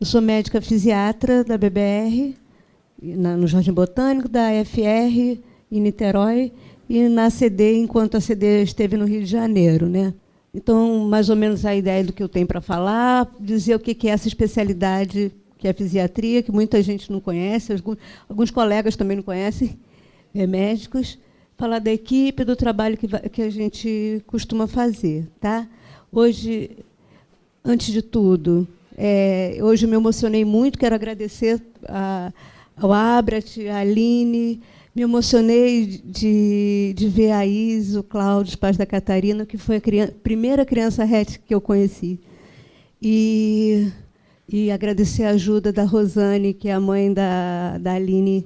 Eu sou médica fisiatra da BBR, no Jardim Botânico, da FR em Niterói, e na CD, enquanto a CD esteve no Rio de Janeiro, né? Então, mais ou menos a ideia do que eu tenho para falar, dizer o que é essa especialidade que é a fisiatria, que muita gente não conhece, alguns colegas também não conhecem, médicos, falar da equipe, do trabalho que a gente costuma fazer. Tá? Hoje, antes de tudo, hoje eu me emocionei muito, quero agradecer ao Abrat, a Aline, me emocionei de ver a Isa, o Cláudio, os pais da Catarina, que foi a primeira criança RET que eu conheci. E agradecer a ajuda da Rosane, que é a mãe da Aline,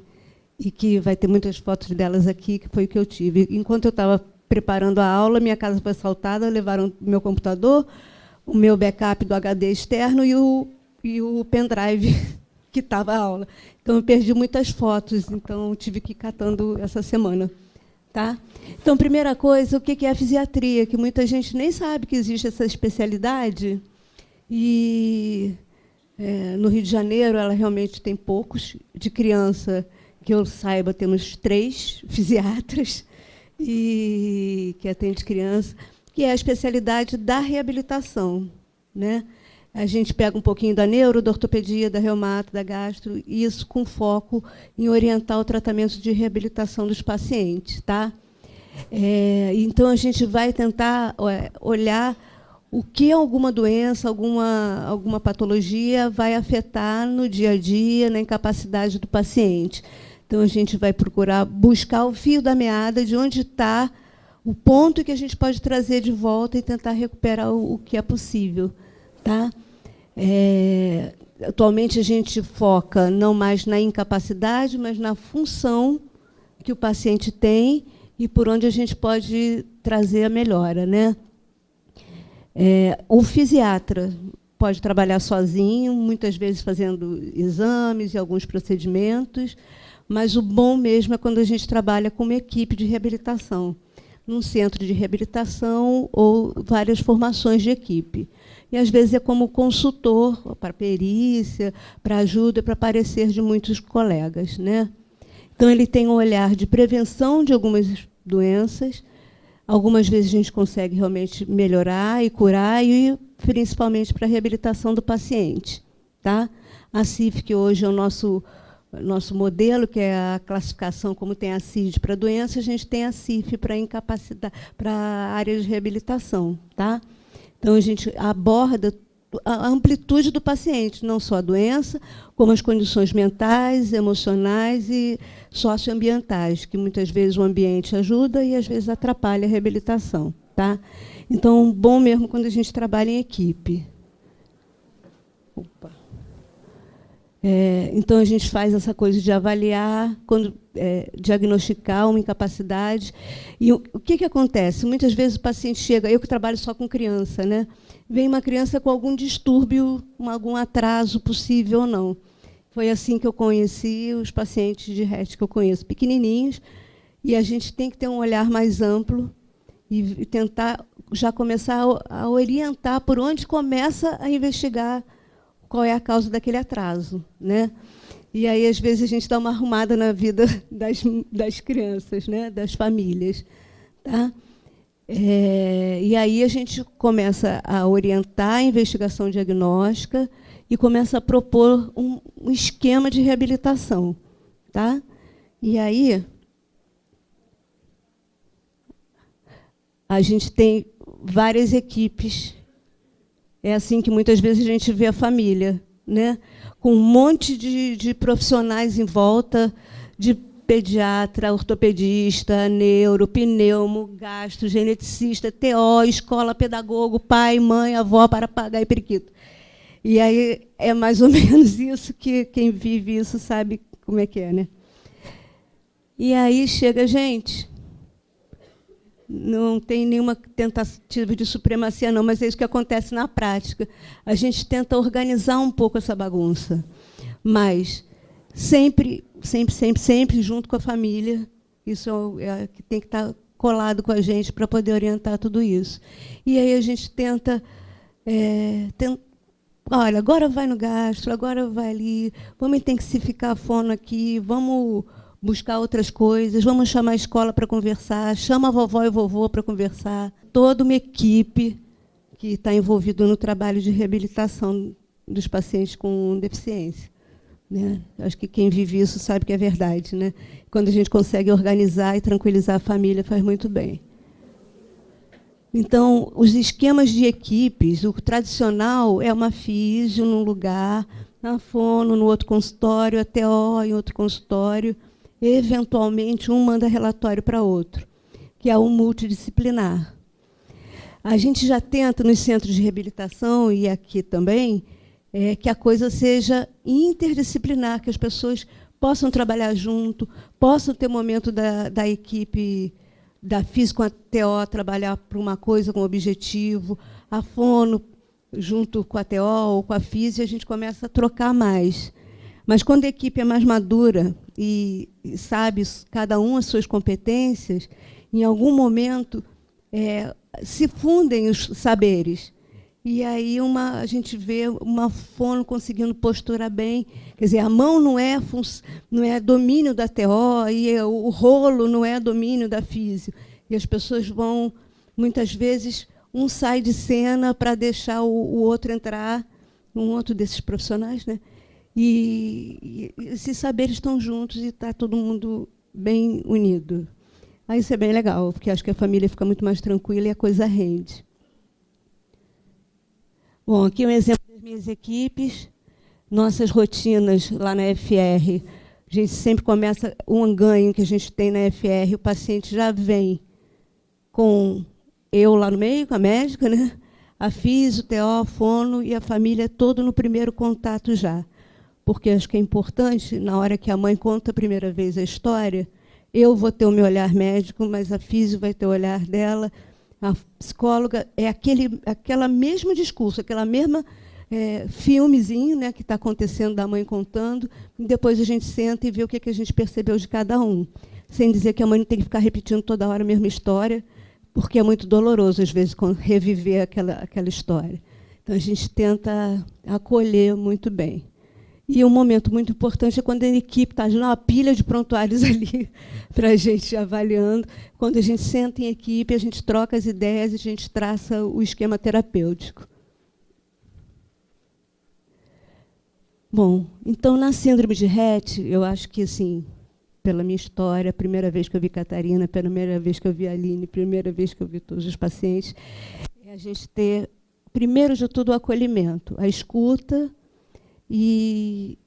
e que vai ter muitas fotos delas aqui, que foi o que eu tive. Enquanto eu estava preparando a aula, minha casa foi assaltada, levaram o meu computador, o meu backup do HD externo e o pendrive que estava a aula. Então, eu perdi muitas fotos, então tive que ir catando essa semana. Tá? Então, primeira coisa, o que é a fisiatria? Que muita gente nem sabe que existe essa especialidade. E no Rio de Janeiro, ela realmente tem poucos. De criança, que eu saiba, temos 3 fisiatras que atendem criança, que é a especialidade da reabilitação. Né? A gente pega um pouquinho da neuro, da ortopedia, da reumato, da gastro, e isso com foco em orientar o tratamento de reabilitação dos pacientes. Tá? Então, a gente vai tentar olhar o que alguma doença, alguma patologia vai afetar no dia a dia, na incapacidade do paciente. Então, a gente vai procurar buscar o fio da meada de onde está o ponto que a gente pode trazer de volta e tentar recuperar o que é possível. Tá? Atualmente, a gente foca não mais na incapacidade, mas na função que o paciente tem e por onde a gente pode trazer a melhora. Né? O fisiatra pode trabalhar sozinho, muitas vezes fazendo exames e alguns procedimentos, mas o bom mesmo é quando a gente trabalha com uma equipe de reabilitação, num centro de reabilitação ou várias formações de equipe. E, às vezes, é como consultor para perícia, para ajuda, para parecer de muitos colegas. Né? Então, ele tem um olhar de prevenção de algumas doenças. Algumas vezes a gente consegue realmente melhorar e curar, e principalmente para a reabilitação do paciente. Tá? A CIF, que hoje é o nosso modelo, que é a classificação, como tem a CID para doença, a gente tem a CIF para incapacidade, para a área de reabilitação. Tá? Então, a gente aborda a amplitude do paciente, não só a doença, como as condições mentais, emocionais e socioambientais, que muitas vezes o ambiente ajuda e, às vezes, atrapalha a reabilitação. Tá? Então, bom mesmo quando a gente trabalha em equipe. Opa. Então, a gente faz essa coisa de avaliar, diagnosticar uma incapacidade. E o que acontece? Muitas vezes o paciente chega, eu que trabalho só com criança, né? Vem uma criança com algum distúrbio, algum atraso possível ou não. Foi assim que eu conheci os pacientes de RET que eu conheço, pequenininhos, e a gente tem que ter um olhar mais amplo e tentar já começar a orientar por onde começa a investigar qual é a causa daquele atraso. Né? E aí, às vezes, a gente dá uma arrumada na vida das crianças, né? Das famílias. Tá? E aí a gente começa a orientar a investigação diagnóstica e começa a propor um esquema de reabilitação. Tá? E aí a gente tem várias equipes. É assim que muitas vezes a gente vê a família, né? Com um monte de profissionais em volta, de pediatra, ortopedista, neuro, pneumo, gastro, geneticista, TO, escola, pedagogo, pai, mãe, avó, papagaio e periquito. E aí é mais ou menos isso que quem vive isso sabe como é que é. Né? E aí chega gente... Não tem nenhuma tentativa de supremacia, não, mas é isso que acontece na prática. A gente tenta organizar um pouco essa bagunça, mas sempre junto com a família. Isso é que tem que estar colado com a gente para poder orientar tudo isso. E aí a gente tenta olha, agora vai no gastro, agora vai ali, vamos intensificar a fono aqui, vamos buscar outras coisas, vamos chamar a escola para conversar, chama a vovó e o vovô para conversar. Toda uma equipe que está envolvida no trabalho de reabilitação dos pacientes com deficiência. Né? Acho que quem vive isso sabe que é verdade. Né? Quando a gente consegue organizar e tranquilizar a família, faz muito bem. Então, os esquemas de equipes, o tradicional é uma físio num lugar, na fono, no outro consultório, a TO em outro consultório. Eventualmente, um manda relatório para outro, que é o multidisciplinar. A gente já tenta, nos centros de reabilitação, e aqui também, que a coisa seja interdisciplinar, que as pessoas possam trabalhar junto, possam ter momento da equipe da física com a TO trabalhar para uma coisa com objetivo, a fono junto com a TO ou com a física, a gente começa a trocar mais. Mas quando a equipe é mais madura e sabe cada um as suas competências, em algum momento se fundem os saberes. E aí a gente vê uma fono conseguindo posturar bem. Quer dizer, a mão não é domínio da TO, e o rolo não é domínio da físio. E as pessoas vão, muitas vezes, um sai de cena para deixar o outro entrar, um outro desses profissionais, né? E esses saberes estão juntos e está todo mundo bem unido. Aí isso é bem legal, porque acho que a família fica muito mais tranquila e a coisa rende. Bom, aqui um exemplo das minhas equipes. Nossas rotinas lá na FR, a gente sempre começa um ganho que a gente tem na FR, o paciente já vem com eu lá no meio, com a médica, né? A físio, TO, fono e a família todo no primeiro contato já. Porque acho que é importante, na hora que a mãe conta a primeira vez a história, eu vou ter o meu olhar médico, mas a físio vai ter o olhar dela, a psicóloga, é aquela mesmo discurso, aquela mesma filmezinho, né, que está acontecendo da mãe contando, e depois a gente senta e vê o que a gente percebeu de cada um, sem dizer que a mãe não tem que ficar repetindo toda hora a mesma história, porque é muito doloroso, às vezes, reviver aquela história. Então, a gente tenta acolher muito bem. E um momento muito importante é quando a equipe está uma pilha de prontuários ali para a gente avaliando. Quando a gente senta em equipe, a gente troca as ideias e a gente traça o esquema terapêutico. Bom, então, na síndrome de Rett, eu acho que, assim, pela minha história, a primeira vez que eu vi Catarina, a primeira vez que eu vi a Aline, a primeira vez que eu vi todos os pacientes, é a gente ter, primeiro de tudo, o acolhimento, a escuta, e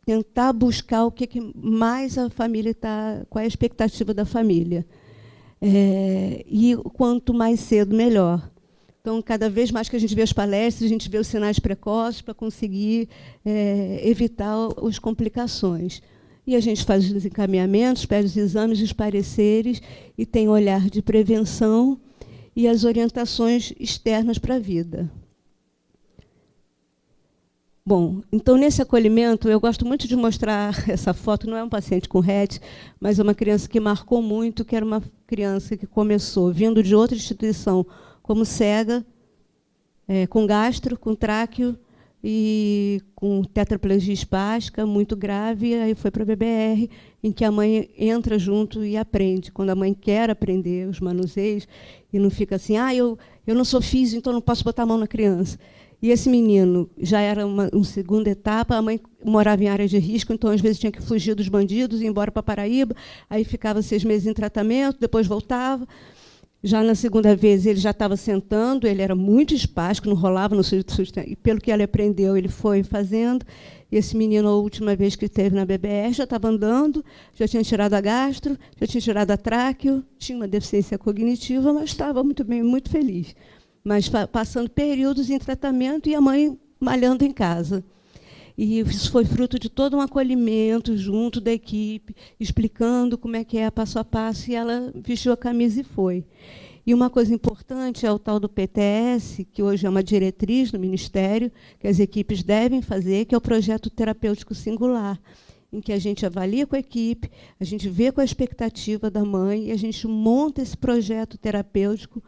tentar buscar o que mais a família está, qual é a expectativa da família. E quanto mais cedo, melhor. Então, cada vez mais que a gente vê as palestras, a gente vê os sinais precoces para conseguir evitar as complicações. E a gente faz os encaminhamentos, pede os exames, os pareceres, e tem olhar de prevenção e as orientações externas para a vida. Bom, então, nesse acolhimento, eu gosto muito de mostrar essa foto. Não é um paciente com Rett, mas é uma criança que marcou muito, que era uma criança que começou vindo de outra instituição, como cega, com gastro, com tráqueo e com tetraplegia espástica, muito grave, e aí foi para a BBR, em que a mãe entra junto e aprende. Quando a mãe quer aprender os manuseios, e não fica assim, eu não sou físico, então não posso botar a mão na criança. E esse menino já era uma segunda etapa, a mãe morava em área de risco, então, às vezes, tinha que fugir dos bandidos e ir embora para Paraíba, aí ficava 6 meses em tratamento, depois voltava. Já na segunda vez, ele já estava sentando, ele era muito espástico, não rolava no sustento, e pelo que ele aprendeu, ele foi fazendo. E esse menino, a última vez que esteve na BBR, já estava andando, já tinha tirado a gastro, já tinha tirado a tráqueo, tinha uma deficiência cognitiva, mas estava muito bem, muito feliz. Mas passando períodos em tratamento e a mãe malhando em casa. E isso foi fruto de todo um acolhimento junto da equipe, explicando como é que é passo a passo, e ela vestiu a camisa e foi. E uma coisa importante é o tal do PTS, que hoje é uma diretriz no Ministério, que as equipes devem fazer, que é o projeto terapêutico singular, em que a gente avalia com a equipe, a gente vê qual a expectativa da mãe, e a gente monta esse projeto terapêutico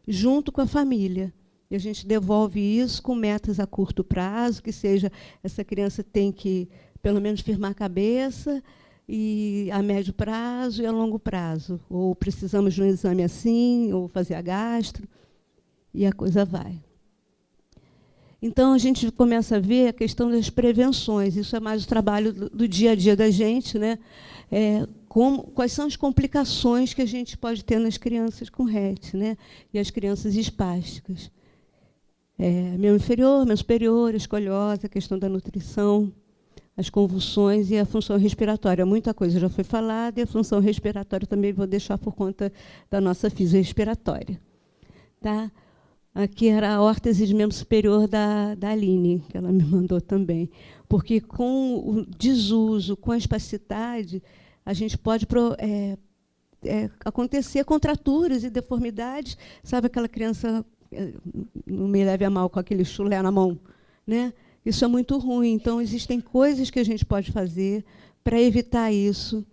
junto com a família. E a gente devolve isso com metas a curto prazo, que seja, essa criança tem que, pelo menos, firmar a cabeça, e a médio prazo e a longo prazo. Ou precisamos de um exame assim, ou fazer a gastro, e a coisa vai. Então, a gente começa a ver a questão das prevenções. Isso é mais o trabalho do dia a dia da gente, né? Quais são as complicações que a gente pode ter nas crianças com RET, né? E as crianças espásticas. Membro inferior, membro superior, escoliose, a questão da nutrição, as convulsões e a função respiratória. Muita coisa já foi falada, e a função respiratória também vou deixar por conta da nossa fisiorrespiratória. Tá? Aqui era a órtese de membro superior da Aline, que ela me mandou também. Porque com o desuso, com a espasticidade, a gente pode acontecer contraturas e deformidades. Sabe aquela criança, não me leve a mal, com aquele chulé na mão, né? Isso é muito ruim. Então, existem coisas que a gente pode fazer para evitar isso,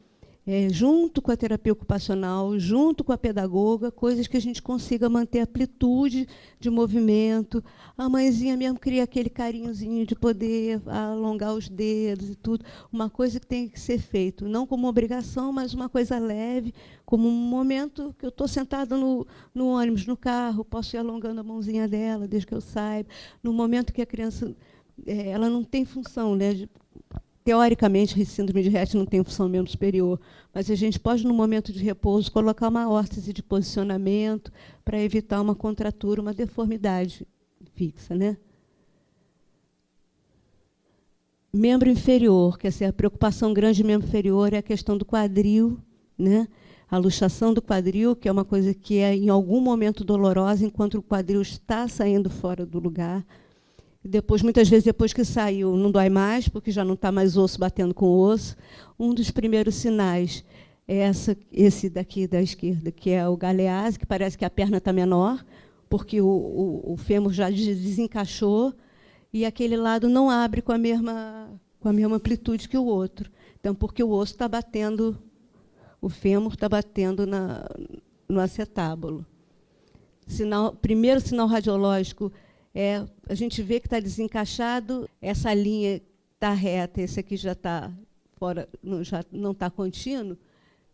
junto com a terapia ocupacional, junto com a pedagoga, coisas que a gente consiga manter a amplitude de movimento. A mãezinha mesmo cria aquele carinhozinho de poder alongar os dedos e tudo. Uma coisa que tem que ser feito, não como obrigação, mas uma coisa leve, como um momento que eu estou sentada no ônibus, no carro, posso ir alongando a mãozinha dela, desde que eu saiba. No momento que a criança ela não tem função, né? Teoricamente, a síndrome de Rett não tem função membro superior, mas a gente pode, no momento de repouso, colocar uma órtese de posicionamento para evitar uma contratura, uma deformidade fixa, né? Membro inferior, quer dizer, a preocupação grande do membro inferior é a questão do quadril, né? A luxação do quadril, que é uma coisa que é, em algum momento, dolorosa, enquanto o quadril está saindo fora do lugar. Depois, muitas vezes, depois que saiu, não dói mais, porque já não está mais osso batendo com osso. Um dos primeiros sinais é esse daqui da esquerda, que é o galease, que parece que a perna está menor, porque o fêmur já desencaixou, e aquele lado não abre com a mesma amplitude que o outro. Então, porque o osso está batendo, o fêmur está batendo no acetábulo. Primeiro sinal radiológico a gente vê que está desencaixado, essa linha está reta, esse aqui já está fora, já não está contínuo,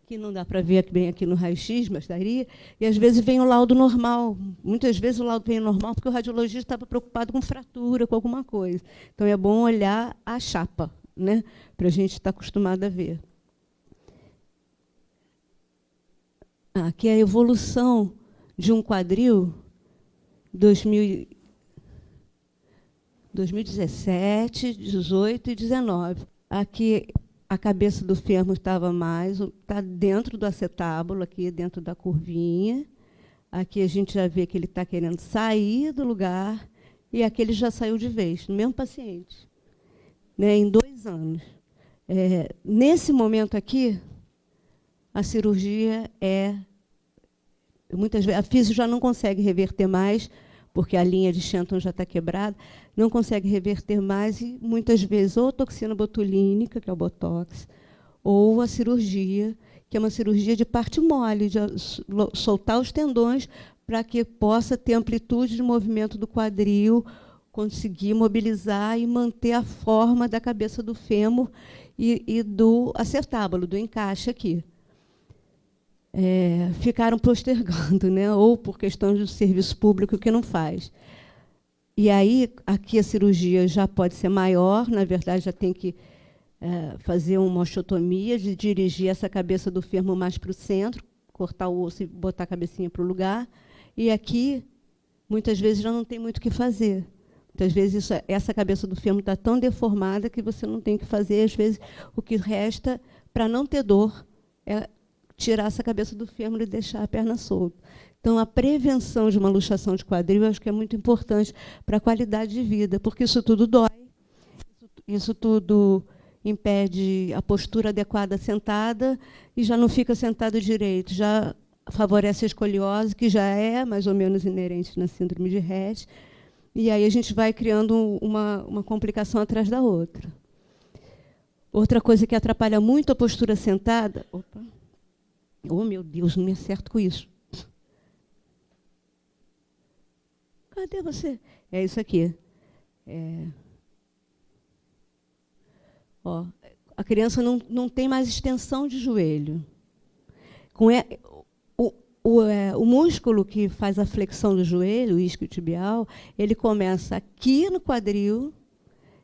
que não dá para ver bem aqui no raio-x, mas daria, e às vezes vem o laudo normal. Muitas vezes o laudo vem normal porque o radiologista estava preocupado com fratura, com alguma coisa. Então, é bom olhar a chapa, né, para a gente estar acostumado a ver. Aqui é a evolução de um quadril, 2017, 18 e 19. Aqui a cabeça do fêmur está dentro do acetábulo, aqui dentro da curvinha. Aqui a gente já vê que ele está querendo sair do lugar, e aqui ele já saiu de vez, no mesmo paciente, né, em 2 anos. Nesse momento aqui, a cirurgia muitas vezes, a fisio já não consegue reverter mais, porque a linha de Shenton já está quebrada, não consegue reverter mais, e muitas vezes ou toxina botulínica, que é o Botox, ou a cirurgia, que é uma cirurgia de parte mole, de soltar os tendões para que possa ter amplitude de movimento do quadril, conseguir mobilizar e manter a forma da cabeça do fêmur e do acetábulo, do encaixe aqui. Ficaram postergando, né? Ou por questão do serviço público que não faz. E aí, aqui a cirurgia já pode ser maior, na verdade, já tem que fazer uma osteotomia, de dirigir essa cabeça do fêmur mais para o centro, cortar o osso e botar a cabecinha para o lugar. E aqui, muitas vezes, já não tem muito o que fazer. Muitas vezes, essa cabeça do fêmur está tão deformada que você não tem o que fazer. Às vezes, o que resta, para não ter dor, é tirar essa cabeça do fêmur e deixar a perna solta. Então, a prevenção de uma luxação de quadril, eu acho que é muito importante para a qualidade de vida, porque isso tudo dói, isso tudo impede a postura adequada sentada, e já não fica sentado direito, já favorece a escoliose, que já é mais ou menos inerente na síndrome de Rett, e aí a gente vai criando uma complicação atrás da outra. Outra coisa que atrapalha muito a postura sentada... Opa! Oh, meu Deus, não me acerto com isso. Cadê você? É isso aqui. Ó, a criança não tem mais extensão de joelho. O músculo que faz a flexão do joelho, o isquiotibial, ele começa aqui no quadril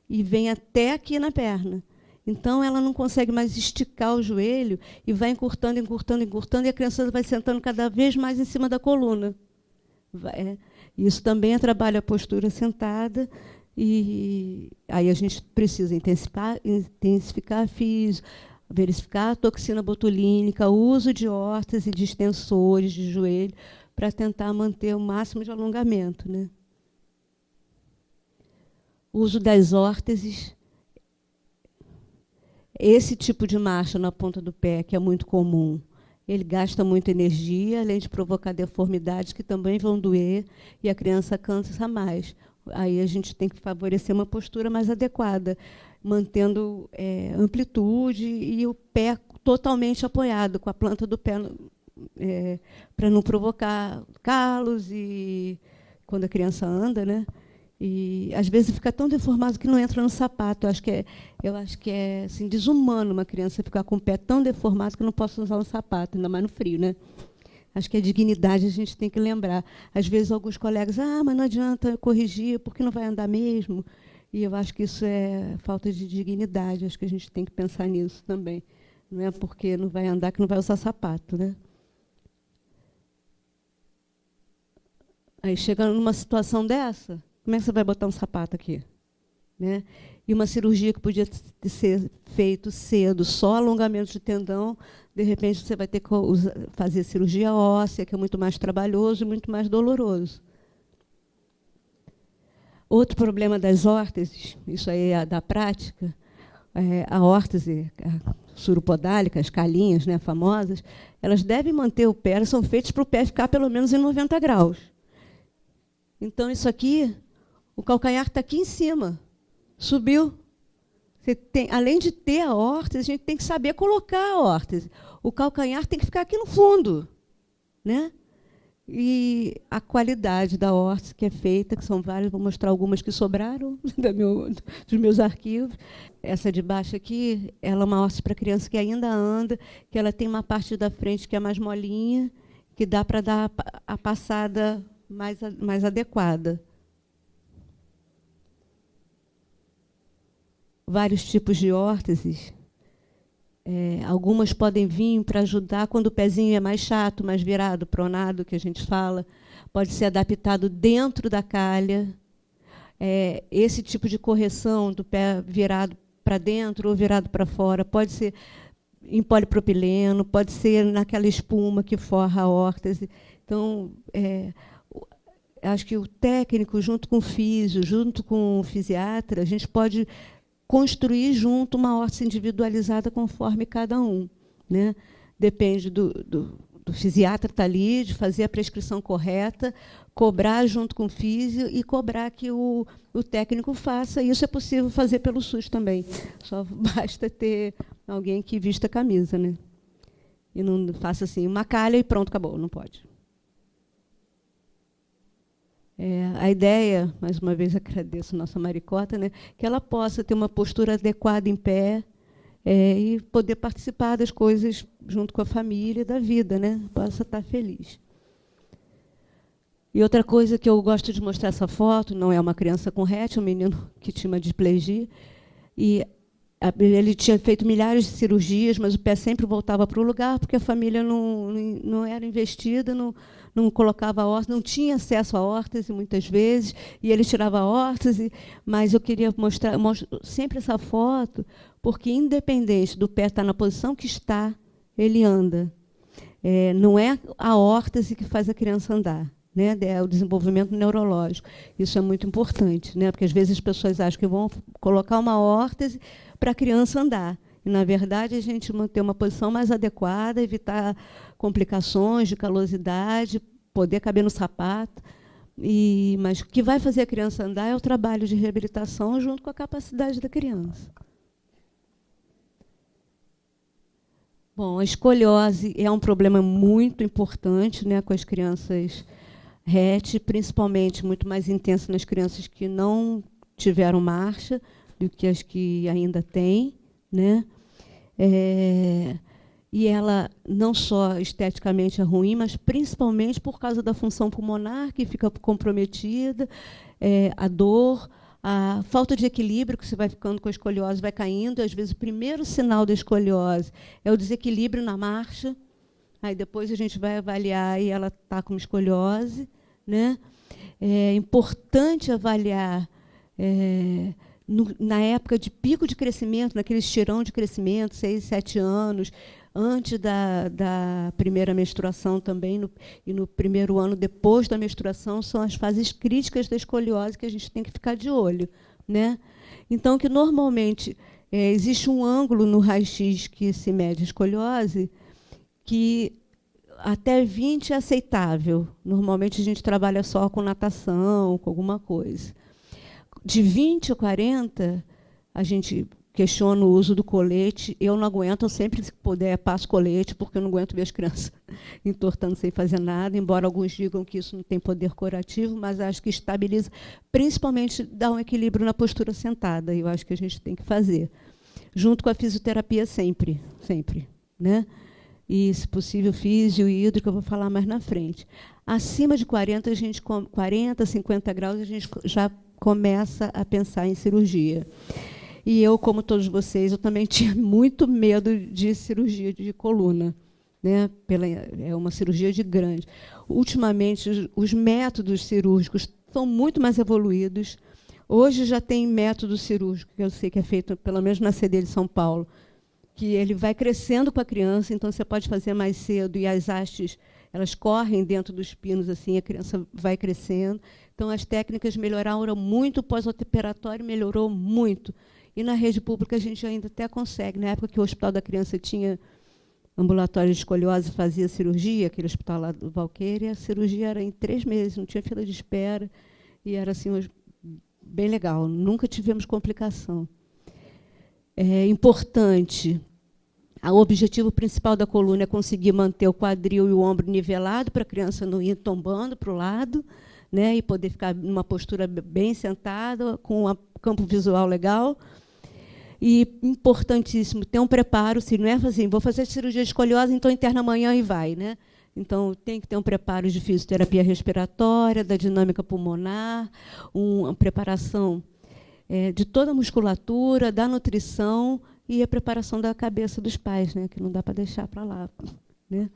e vem até aqui na perna. Então, ela não consegue mais esticar o joelho e vai encurtando, encurtando, encurtando, e a criança vai sentando cada vez mais em cima da coluna. Isso também trabalha a postura sentada, e aí a gente precisa intensificar a físio, verificar a toxina botulínica, o uso de órtese, de extensores de joelho, para tentar manter o máximo de alongamento, né? O uso das órteses, esse tipo de marcha na ponta do pé, que é muito comum, ele gasta muita energia, além de provocar deformidades que também vão doer, e a criança cansa mais. Aí a gente tem que favorecer uma postura mais adequada, mantendo amplitude e o pé totalmente apoiado, com a planta do pé, para não provocar calos e quando a criança anda, né? E às vezes fica tão deformado que não entra no sapato. Eu acho que é assim, desumano uma criança ficar com o pé tão deformado que não possa usar um sapato, ainda mais no frio, né? Acho que a dignidade a gente tem que lembrar. Às vezes alguns colegas, mas não adianta corrigir, porque não vai andar mesmo. E eu acho que isso é falta de dignidade. Acho que a gente tem que pensar nisso também. Não é porque não vai andar que não vai usar sapato, né? Aí chega numa situação dessa, como é que você vai botar um sapato aqui? Né? E uma cirurgia que podia ser feita cedo, só alongamento de tendão, de repente você vai ter que fazer cirurgia óssea, que é muito mais trabalhoso e muito mais doloroso. Outro problema das órteses, isso aí é da prática, a órtese suropodálica, as calinhas, né, famosas, elas devem manter o pé, elas são feitas para o pé ficar pelo menos em 90 graus. Então, isso aqui, o calcanhar está aqui em cima. Subiu. Além de ter a órtese, a gente tem que saber colocar a órtese. O calcanhar tem que ficar aqui no fundo, né? E a qualidade da órtese que é feita, que são várias, vou mostrar algumas que sobraram dos meus arquivos. Essa de baixo aqui, ela é uma órtese para criança que ainda anda, que ela tem uma parte da frente que é mais molinha, que dá para dar a passada mais adequada. Vários tipos de órteses. Algumas podem vir para ajudar quando o pezinho é mais chato, mais virado, pronado, que a gente fala. Pode ser adaptado dentro da calha. Esse tipo de correção do pé virado para dentro ou virado para fora pode ser em polipropileno, pode ser naquela espuma que forra a órtese. Então, acho que o técnico, junto com o físio, junto com o fisiatra, a gente pode construir junto uma órtese individualizada conforme cada um, né? Depende do fisiatra estar ali, de fazer a prescrição correta, cobrar junto com o físio e cobrar que o técnico faça. Isso é possível fazer pelo SUS também. Só basta ter alguém que vista a camisa, né? E não faça assim, uma calha e pronto, acabou. Não pode. A ideia, mais uma vez agradeço a nossa Maricota, né, que ela possa ter uma postura adequada em pé e poder participar das coisas junto com a família e da vida, né, possa estar feliz. E outra coisa que eu gosto de mostrar essa foto, não é uma criança com rete, é um menino que tinha uma displasia, e ele tinha feito milhares de cirurgias, mas o pé sempre voltava para o lugar, porque a família não era investida, não colocava a órtese, não tinha acesso à órtese muitas vezes, e ele tirava a órtese, mas eu queria mostrar sempre essa foto, porque, independente do pé estar na posição que está, ele anda. Não é a órtese que faz a criança andar, né? É o desenvolvimento neurológico. Isso é muito importante, né? Porque, às vezes, as pessoas acham que vão colocar uma órtese para a criança andar. E, na verdade, a gente manter uma posição mais adequada, evitar complicações de calosidade, poder caber no sapato. Mas o que vai fazer a criança andar é o trabalho de reabilitação junto com a capacidade da criança. Bom, a escoliose é um problema muito importante, né, com as crianças RET, principalmente muito mais intensa nas crianças que não tiveram marcha do que as que ainda têm, né? E ela não só esteticamente é ruim, mas principalmente por causa da função pulmonar, que fica comprometida, a dor, a falta de equilíbrio, que você vai ficando com a escoliose, vai caindo, e às vezes o primeiro sinal da escoliose é o desequilíbrio na marcha, aí depois a gente vai avaliar e ela está com escoliose, né? É importante avaliar na época de pico de crescimento, naquele estirão de crescimento, 6, 7 anos, antes da primeira menstruação também, e no primeiro ano depois da menstruação, são as fases críticas da escoliose que a gente tem que ficar de olho, né? Então, que normalmente existe um ângulo no raio-x que se mede a escoliose, que até 20 é aceitável. Normalmente a gente trabalha só com natação, com alguma coisa. De 20 a 40, a gente questiona o uso do colete. Eu não aguento, eu sempre, se puder, passo colete, porque eu não aguento ver as crianças entortando sem fazer nada, embora alguns digam que isso não tem poder curativo, mas acho que estabiliza, principalmente dá um equilíbrio na postura sentada, eu acho que a gente tem que fazer. Junto com a fisioterapia sempre, sempre, né? E, se possível, físio e hídrico, eu vou falar mais na frente. Acima de 40, 50 graus, a gente já começa a pensar em cirurgia. E eu, como todos vocês, eu também tinha muito medo de cirurgia de coluna, né? É uma cirurgia de grande. Ultimamente, os métodos cirúrgicos são muito mais evoluídos. Hoje já tem método cirúrgico, que eu sei que é feito, pelo menos na CD de São Paulo, que ele vai crescendo com a criança, então você pode fazer mais cedo, e as hastes, elas correm dentro dos pinos, assim, a criança vai crescendo. Então, as técnicas melhoraram muito, o pós-operatório melhorou muito. E na rede pública a gente ainda até consegue. Na época que o Hospital da Criança tinha ambulatório de escoliose, fazia cirurgia, aquele hospital lá do Valqueire, a cirurgia era em 3 meses, não tinha fila de espera, e era assim, bem legal, nunca tivemos complicação. É importante, o objetivo principal da coluna é conseguir manter o quadril e o ombro nivelado para a criança não ir tombando para o lado, né, e poder ficar numa postura bem sentada, com um campo visual legal. E importantíssimo, ter um preparo, se não é assim, vou fazer cirurgia de escoliose, então interna amanhã e vai, né? Então, tem que ter um preparo de fisioterapia respiratória, da dinâmica pulmonar, uma preparação de toda a musculatura, da nutrição e a preparação da cabeça dos pais, né, que não dá para deixar para lá, né?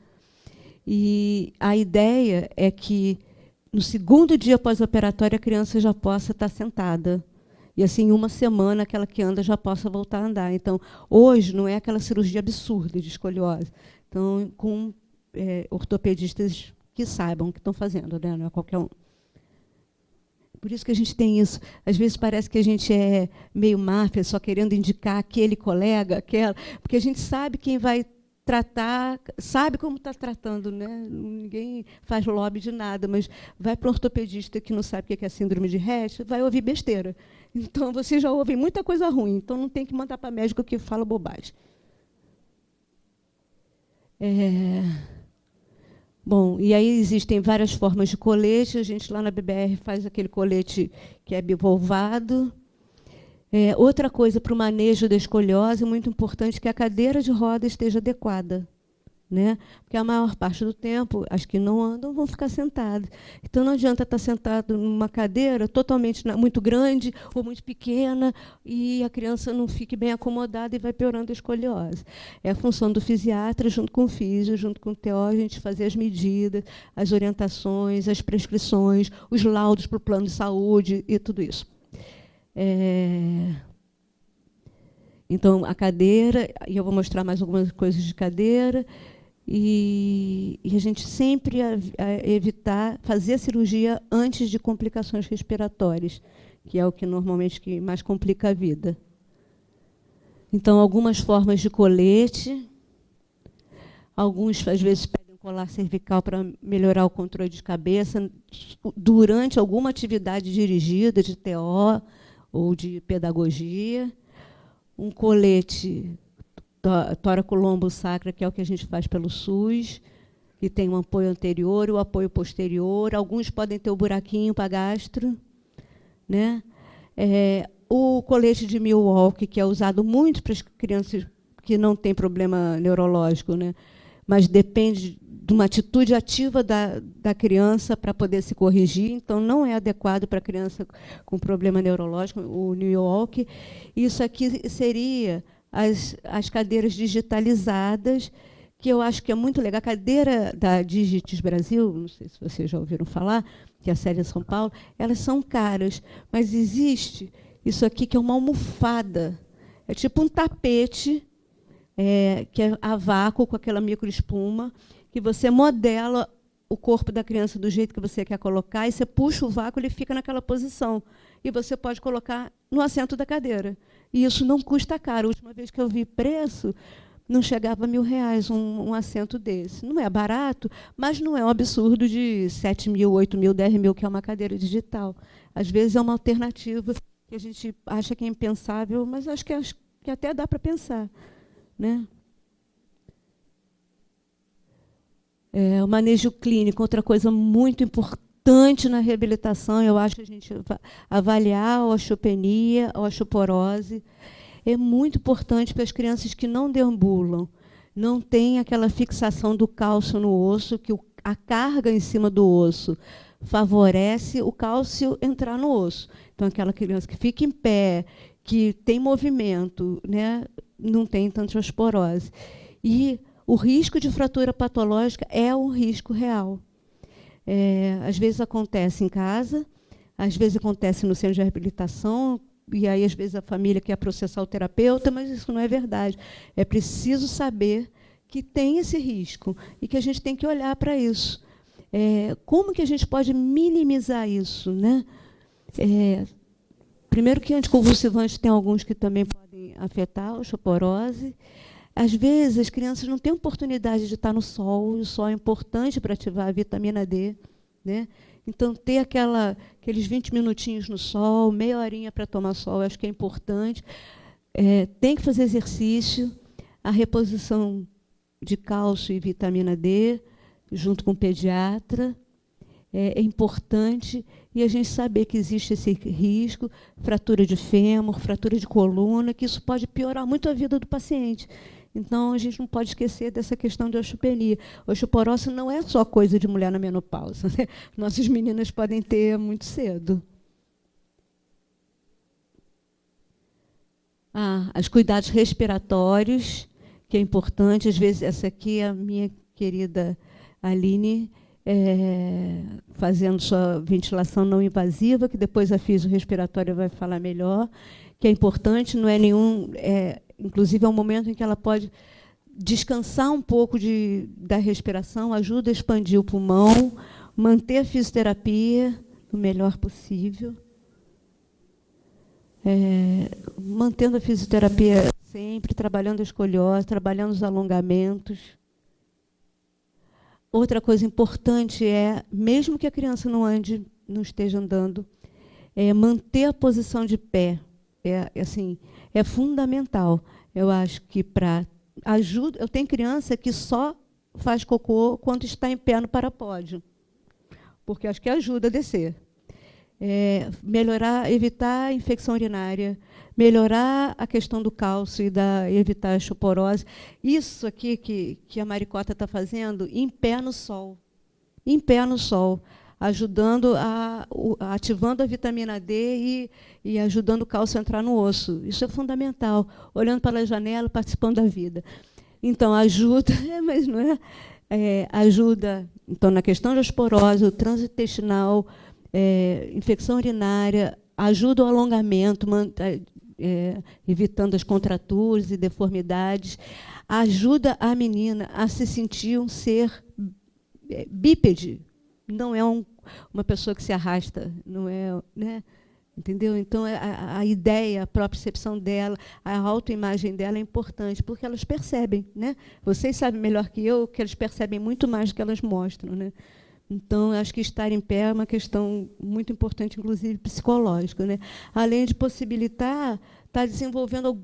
E a ideia é que, no segundo dia pós-operatório, a criança já possa estar sentada. E, assim, em uma semana, aquela que anda já possa voltar a andar. Então, hoje, não é aquela cirurgia absurda de escoliose. Então, com ortopedistas que saibam o que estão fazendo, né? Não é qualquer um. Por isso que a gente tem isso. Às vezes parece que a gente é meio máfia, só querendo indicar aquele colega, aquela, porque a gente sabe quem vai tratar, sabe como está tratando, né? Ninguém faz lobby de nada, mas vai para um ortopedista que não sabe o que é síndrome de Rett, vai ouvir besteira. Então, você já ouve muita coisa ruim, então não tem que mandar para médico que fala bobagem. Bom, e aí existem várias formas de colete. A gente lá na BBR faz aquele colete que é bivalvado. Outra coisa para o manejo da escoliose, muito importante, que a cadeira de roda esteja adequada, né? Porque a maior parte do tempo, as que não andam vão ficar sentadas. Então, não adianta estar sentado numa cadeira totalmente muito grande ou muito pequena e a criança não fique bem acomodada e vai piorando a escoliose. É a função do fisiatra, junto com o físio, junto com o TO, a gente fazer as medidas, as orientações, as prescrições, os laudos para o plano de saúde e tudo isso. Então, a cadeira, e eu vou mostrar mais algumas coisas de cadeira, e a gente sempre evitar fazer a cirurgia antes de complicações respiratórias, que é o que normalmente que mais complica a vida. Então, algumas formas de colete, alguns, às vezes, pedem colar cervical para melhorar o controle de cabeça, durante alguma atividade dirigida, de TO ou de pedagogia. Um colete tóraco-lombo-sacra, que é o que a gente faz pelo SUS, que tem um apoio anterior e o apoio posterior. Alguns podem ter o buraquinho para gastro, né? O colete de Milwaukee, que é usado muito para as crianças que não têm problema neurológico, né? Mas depende de uma atitude ativa da criança para poder se corrigir, então não é adequado para criança com problema neurológico, o Milwaukee. Isso aqui seria as cadeiras digitalizadas, que eu acho que é muito legal. A cadeira da Digites Brasil, não sei se vocês já ouviram falar, que é a sede em São Paulo, elas são caras, mas existe isso aqui que é uma almofada, é tipo um tapete, que é a vácuo, com aquela microespuma, que você modela o corpo da criança do jeito que você quer colocar, e você puxa o vácuo, ele fica naquela posição. E você pode colocar no assento da cadeira. E isso não custa caro. A última vez que eu vi preço, não chegava a R$1.000 um assento desse. Não é barato, mas não é um absurdo de 7 mil, 8 mil, 10 mil, que é uma cadeira digital. Às vezes é uma alternativa que a gente acha que é impensável, mas acho que até dá para pensar, né? O manejo clínico, outra coisa muito importante na reabilitação, eu acho que a gente avaliar a osteopenia, a osteoporose. É muito importante para as crianças que não deambulam, não têm aquela fixação do cálcio no osso, que a carga em cima do osso favorece o cálcio entrar no osso. Então, aquela criança que fica em pé, que tem movimento, né, não tem tanta osteoporose. E o risco de fratura patológica é um risco real. Às vezes acontece em casa, às vezes acontece no centro de reabilitação, e aí, às vezes, a família quer processar o terapeuta, mas isso não é verdade. É preciso saber que tem esse risco e que a gente tem que olhar para isso. Como que a gente pode minimizar isso, né? Primeiro que anticonvulsivantes tem alguns que também podem afetar a osteoporose. Às vezes, as crianças não têm oportunidade de estar no sol, e o sol é importante para ativar a vitamina D, né? Então, ter aqueles 20 minutinhos no sol, meia horinha para tomar sol, eu acho que é importante. Tem que fazer exercício, a reposição de cálcio e vitamina D, junto com o pediatra, é importante. E a gente saber que existe esse risco, fratura de fêmur, fratura de coluna, que isso pode piorar muito a vida do paciente. Então, a gente não pode esquecer dessa questão de osteopenia. Osteoporose não é só coisa de mulher na menopausa, né? Nossas meninas podem ter muito cedo. Os cuidados respiratórios, que é importante. Às vezes, essa aqui é a minha querida Aline, fazendo sua ventilação não invasiva, que depois a fisiorrespiratória vai falar melhor, que é importante, não é nenhum... inclusive, é um momento em que ela pode descansar um pouco da respiração, ajuda a expandir o pulmão, manter a fisioterapia o melhor possível. Mantendo a fisioterapia sempre, trabalhando a escoliose, trabalhando os alongamentos. Outra coisa importante mesmo que a criança não esteja andando, manter a posição de pé. É fundamental. Eu acho que ajuda. Eu tenho criança que só faz cocô quando está em pé no parapódio, porque acho que ajuda a descer. Melhorar, evitar a infecção urinária, melhorar a questão do cálcio e evitar a osteoporose. Isso aqui que a Maricota está fazendo, em pé no sol. Em pé no sol, ajudando ativando a vitamina D e ajudando o cálcio a entrar no osso. Isso é fundamental. Olhando para a janela, participando da vida. Então, ajuda, mas não ajuda, então, na questão da osteoporose, o trânsito intestinal, infecção urinária, ajuda o alongamento, evitando as contraturas e deformidades, ajuda a menina a se sentir um ser bípede, não é uma pessoa que se arrasta, não é, né? Entendeu? Então, a ideia, a propriocepção dela, a autoimagem dela é importante, porque elas percebem, né? Vocês sabem melhor que eu que elas percebem muito mais do que elas mostram, né? Então, acho que estar em pé é uma questão muito importante, inclusive psicológica, né? Além de possibilitar estar desenvolvendo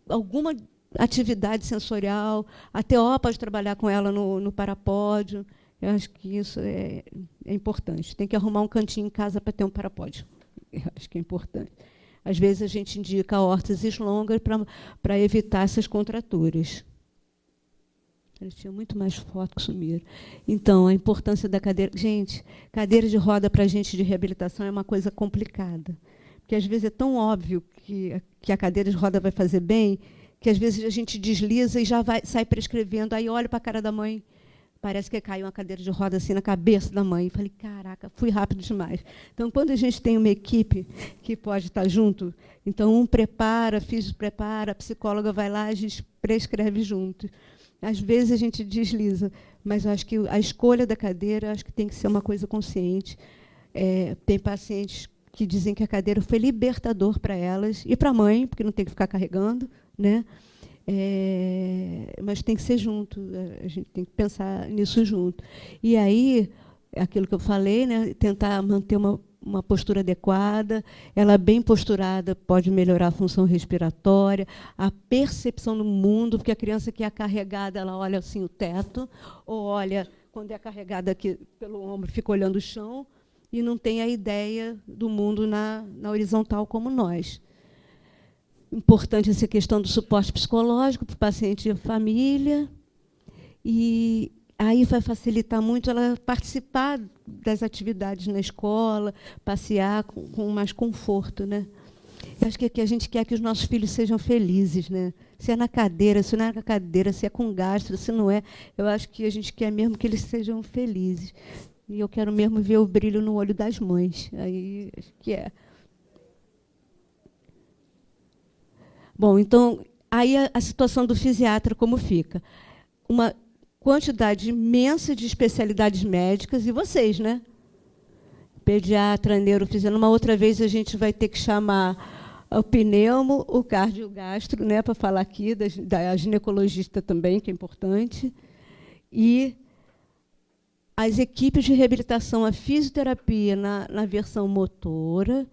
alguma atividade sensorial, a TO pode trabalhar com ela no parapódio. Eu acho que isso é importante. Tem que arrumar um cantinho em casa para ter um parapódio. Eu acho que é importante. Às vezes, a gente indica órteses longas para evitar essas contraturas. Eles tinham muito mais foto que sumiram. Então, a importância da cadeira... Gente, cadeira de roda para a gente de reabilitação é uma coisa complicada. Porque, às vezes, é tão óbvio que a cadeira de roda vai fazer bem, que, às vezes, a gente desliza e já sai prescrevendo. Aí, olha para a cara da mãe, parece que caiu uma cadeira de roda assim na cabeça da mãe. Falei, caraca, fui rápido demais. Então, quando a gente tem uma equipe que pode estar junto, então um prepara, físico prepara, a psicóloga vai lá, a gente prescreve junto. Às vezes a gente desliza, mas eu acho que a escolha da cadeira acho que tem que ser uma coisa consciente. Tem pacientes que dizem que a cadeira foi libertador para elas e para a mãe, porque não tem que ficar carregando, né? Mas tem que ser junto, a gente tem que pensar nisso junto. E aí, aquilo que eu falei, né, tentar manter uma postura adequada, ela bem posturada pode melhorar a função respiratória, a percepção do mundo, porque a criança que é carregada, ela olha assim o teto, ou olha, quando é carregada aqui pelo ombro, fica olhando o chão, e não tem a ideia do mundo na horizontal como nós. Importante essa questão do suporte psicológico para o paciente e a família. E aí vai facilitar muito ela participar das atividades na escola, passear com mais conforto, né? Eu acho que a gente quer que os nossos filhos sejam felizes, né? Se é na cadeira, se não é na cadeira, se é com gastro, se não é, eu acho que a gente quer mesmo que eles sejam felizes. E eu quero mesmo ver o brilho no olho das mães. Aí acho que é. Bom, então, aí a situação do fisiatra como fica? Uma quantidade imensa de especialidades médicas, e vocês, né? Pediatra, neurofisiatra. Uma outra vez a gente vai ter que chamar o pneumo, o cardiogastro, né, para falar aqui, da ginecologista também, que é importante, e as equipes de reabilitação, a fisioterapia na versão motora,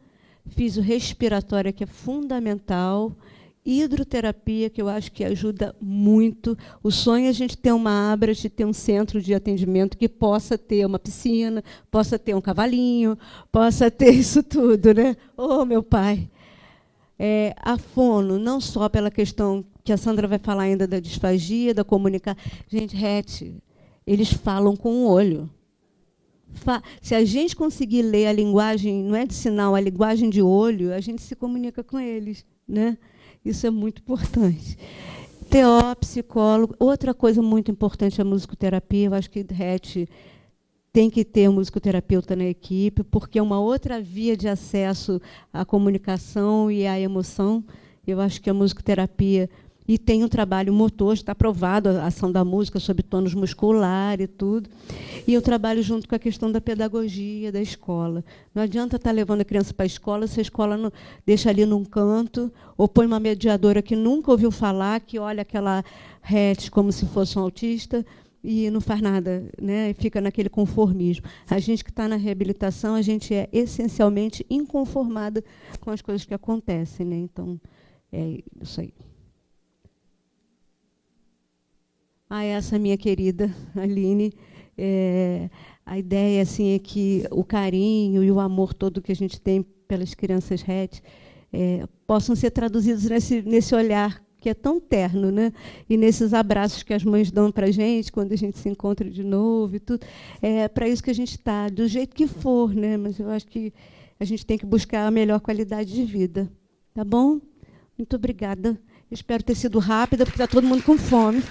fisiorrespiratória, que é fundamental, hidroterapia, que eu acho que ajuda muito. O sonho é a gente ter uma abra, de ter um centro de atendimento que possa ter uma piscina, possa ter um cavalinho, possa ter isso tudo, né? Oh, meu pai! A fono, não só pela questão que a Sandra vai falar ainda da disfagia, da comunicação. Gente, eles falam com o olho. Se a gente conseguir ler a linguagem, não é de sinal, a linguagem de olho, a gente se comunica com eles, né? Isso é muito importante. TO, psicólogo. Outra coisa muito importante é a musicoterapia. Eu acho que tem que ter um musicoterapeuta na equipe, porque é uma outra via de acesso à comunicação e à emoção. Eu acho que a musicoterapia... E tem um trabalho motor, está provado a ação da música sobre tônus muscular e tudo. E eu trabalho junto com a questão da pedagogia da escola. Não adianta estar levando a criança para a escola se a escola não deixa ali num canto, ou põe uma mediadora que nunca ouviu falar, que olha aquela RET como se fosse um autista e não faz nada, né? E fica naquele conformismo. A gente que está na reabilitação, a gente é essencialmente inconformada com as coisas que acontecem, né? Então, é isso aí. Essa minha querida Aline, a ideia assim, é que o carinho e o amor todo que a gente tem pelas crianças RET possam ser traduzidos nesse olhar que é tão terno, né? E nesses abraços que as mães dão para a gente quando a gente se encontra de novo e tudo. É para isso que a gente está, do jeito que for, né? Mas eu acho que a gente tem que buscar a melhor qualidade de vida. Tá bom? Muito obrigada. Espero ter sido rápida, porque está todo mundo com fome.